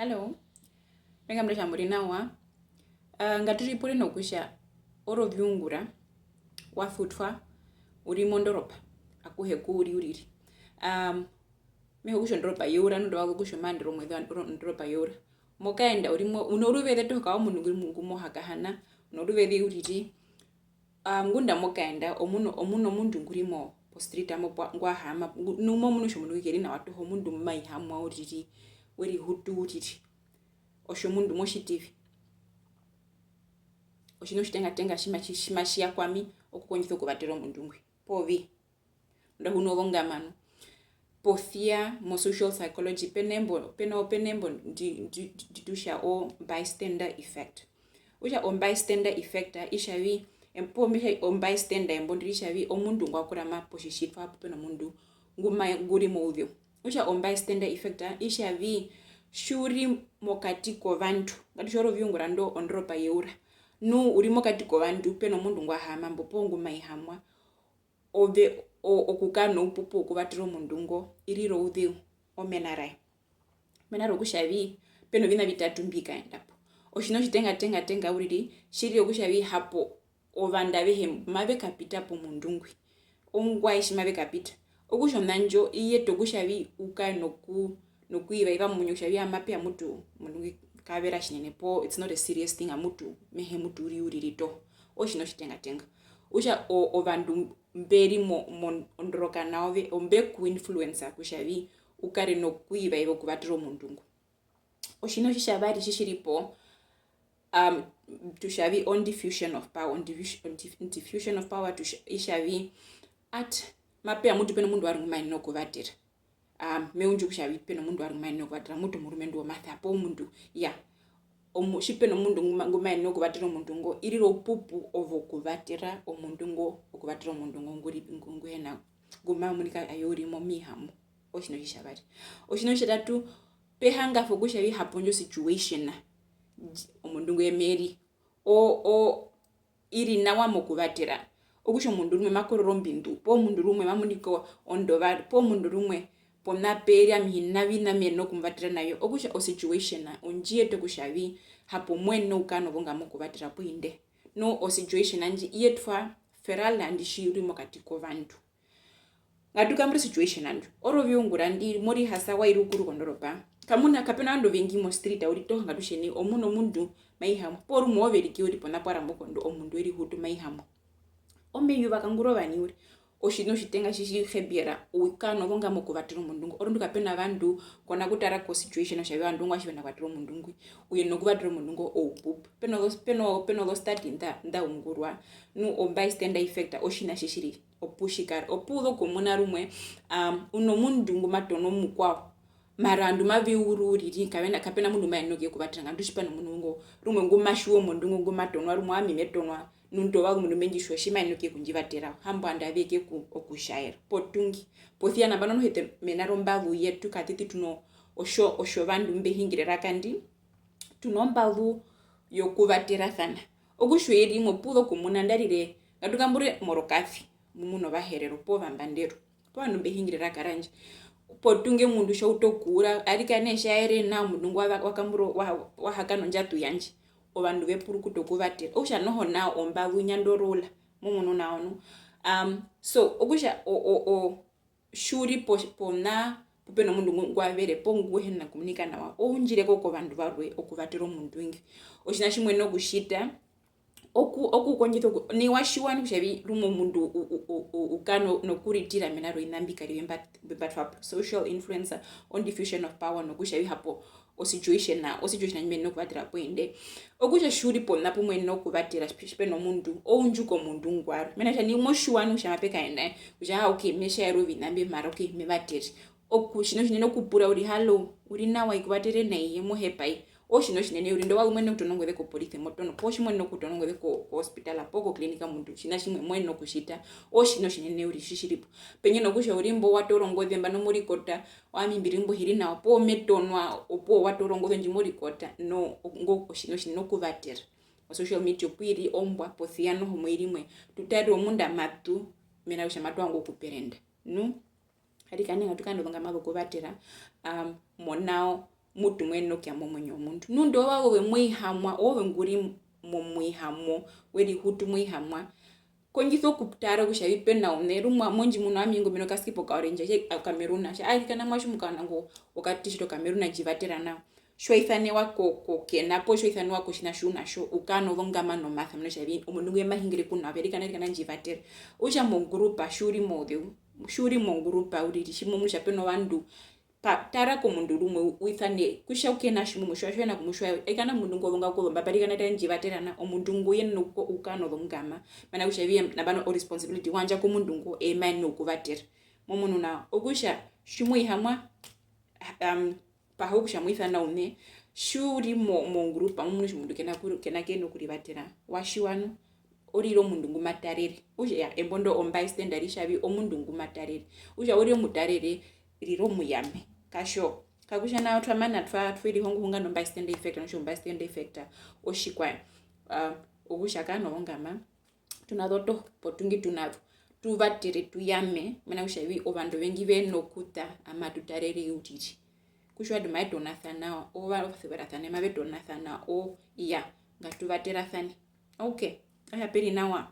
Hello, renga mresha muri nawa. Ngatiripuri nokusha oro vyungura wafutwa uri mondoropa akuheku uriri. Meho kusho ndoropa yura ndo wako kusho mandiro mwedha ndoropa yura. Mokaenda urimo unoruvere toka omundu ngumo hakahana unoruvere uriri. Ngunda mokaenda omuno mundu ngurimo postrita mo ngwa hama numo muno shomundu kikerina watu ho mundu mai hamwa uriri weri hutu uriri. Osho mundu moshitivi oshino shitenga shimashia kwami okukonyitha okuvatera omundu ngwe povi ndahuno vongamano pothia mo social psychology penembo didusha o bystander effect usha o bystander effect ishavi empo misha o bystander embondirishavi omundu ngwakurama poshishitwa peno mundu nguri moudhyo usha o bystander effect ishavi shuri mokati ko vantu ngatushoro vyungura ndo ondropa yeura nu uri mokati ko vantu peno mundu ngwahama mbopo nguma ihamwa ove okukano upupu okuvatira omundu ngo iriro udhiu omenarai menaro kushavi peno vina vitatu mbika endapo oshino shitenga uriri shiri okushavi hapo ovanda vehe mave kapita po mundu ngwe ongwa ishi mave kapita okusho nanjo iyeto kushavi uka nokuiva iva munyo kushavi amape amutu mundu kavera shinene po it's not a serious thing amutu mehe mutu uri to oshino shitenga usha ovandu mberi mo ondroka naove ombe ku influencer kushavi ukare nokuiva iva kuvatira omundu ngo oshino shishavari shishiripo tushavi on diffusion of power ishavi at mape amutu peno mundu ari ngumani nokuvatira meunju kushavi peno mundu ari ngumani nokuvatira mutu murume ndo matha po mundu ya shipeno mundu ngumani nokuvatira omundu ngo iriro upupu ovo kuvatira omundu ngo okuvatira omundu ngo nguri ngwena nguma munika ayori mo mihamo oshino shishavari oshino shatatu pehanga fokushavi haponjo situation omundu ngo emeri iri nawa mokuvatira okusho mundu rumwe makororo mbindu po mundu rumwe mamuniko ondovar po mundu rumwe pona peri amihina vina meno kumvatira nayo okusha o situation onjie to kushavi hapo mweno ukano vonga mokuvatira puinde no o situation anji yetwa feral andi shiri mokati ko vantu ngaduka muri situation andu oro vyungura ndi muri hasa wa irukuru kondoropa kamuna kapena ando vingi mo street auri to ngadusheni omuno mundu maihamo poru moveriki uri pona para mokondo omundu eri hutu maihamo omenyu vakanguro vaniuri oshino shitenga shishihebera ukano vonga mokuvatira omundu ngo orondu kapena vandu kona kutara ko situation oshavi vandu ngwashivena kuvatira omundu ngwe uye nokuvatira omundu ngo oupupu peno lo start nda ungurwa nu o bystander effect oshina shishiri opushikara opudho komuna rumwe uno mundu ngumatono mukwao marandu maviururiri kapena mundu maenoke kuvatira ngandu shipano mundu ngo rumwe ngumashuo mundu ngumatonwa rumwe amimetonwa nundo wagu mundu menjishwa shimaenoke kunjivatira hambo andaveke ku okushaira potungi pothiana bano hete menaro mbavu yetu katiti tuno osho vandu mbehingirira kandi tuno mbavu yokuvatira sana okushweri mopudho komuna ndarire ngatukambure morokafi muno vaherero po vambandero po vandu mbehingirira karanje potunge mundu shoutokura arikane shaire na mundu ngwa wakamburo wahakano njatu yanje ovandu vepuru kutokuvatira okusha noho nao ombavu nyandorola mumuno naono so okusha shuri pona pupeno mundu ngwavere ponguhena komunika nawa ounjire koko vandu varwe okuvatira omundu wingi oshina shimwe nokushita okukonyitha ni washiwani kushavi rumo mundu ukano nokuritira menaro inambika riwe but social influencer on diffusion of power nokushavi hapo o situation nyimene nokuvatira poinde okusha shuri pona pomwe nokuvatira peno mundu ounjuko mundu ngwaro mena chani moshiwani ushamapeka enda uja okay mesha yaro vinambe mara okay mevatiri okushino shinene okupura uri hallo uri nawa ikuvatire naiye mohepai oshino shinene uri ndo wagu mwene kutonongweve ko police motono po shimwe nokutonongweve ko hospital apoko klinika mundu shina shimwe mwene nokushita oshino shinene uri shishiripo penye nokusha urimbo watorongoze mbano muri kota wamimbirimbo hiri nawo po metonwa opo watorongoze njimuri kota no ngo oshino shinene nokuvatira social media pwiri ombwa pothiano homoirimwe tutari omunda matu mena ushamatu wangu kuperenda no harikane ngatukando vanga mavo kuvatira monao mutu mweno kya mwenye omuntu nundo wawe mwihamwa owe nguri mwihamwo weri hutu mwihamwa konjitho kuptara kusha ipena onerumwa monji muno amingo mino kasipo ka orange Cameroon sha kana mwashu mukana ngo okatishito Cameroon jivatera na shwaithane wako kokena po shwaithane wako shina shuna sho ukano vongama no matha mno shavi omundu ngema hingire kuna Amerika kana jivatera uja mo grupa shuri mo grupa uriti shimo musha peno wandu pa tara ko mundu rumwe uithane kusha ukena shimu mushwashwe na kumushwa ekana mundu ngovonga ko mbapari kana jivatera na omundu nguye no ukano vongama mana kushavia nabano o responsibility wanja ko mundu ngo emain no kuvatera momuno na okusha shimu ihamwa paho kusha muithana une shuri mo grupa mundu mundu kena keno kurivatera washiwano oriro mundu ngumatarere uja ebondo ombai standard shavi omundu ngumatarere uja oriro mutarere riro muyame kasho kakusha na twamana twiri hongu hunga no bystander effect no bystander effect oshikwa ogusha kana ngama tunadoto potungi tunavo tuvatire tuyame mana ushavi obando vengi venokuta ama tutarere utiti kushwa duma donathana ova ofibarathane mabe donathana o iya ngatuvatira thani okay aya peri nawa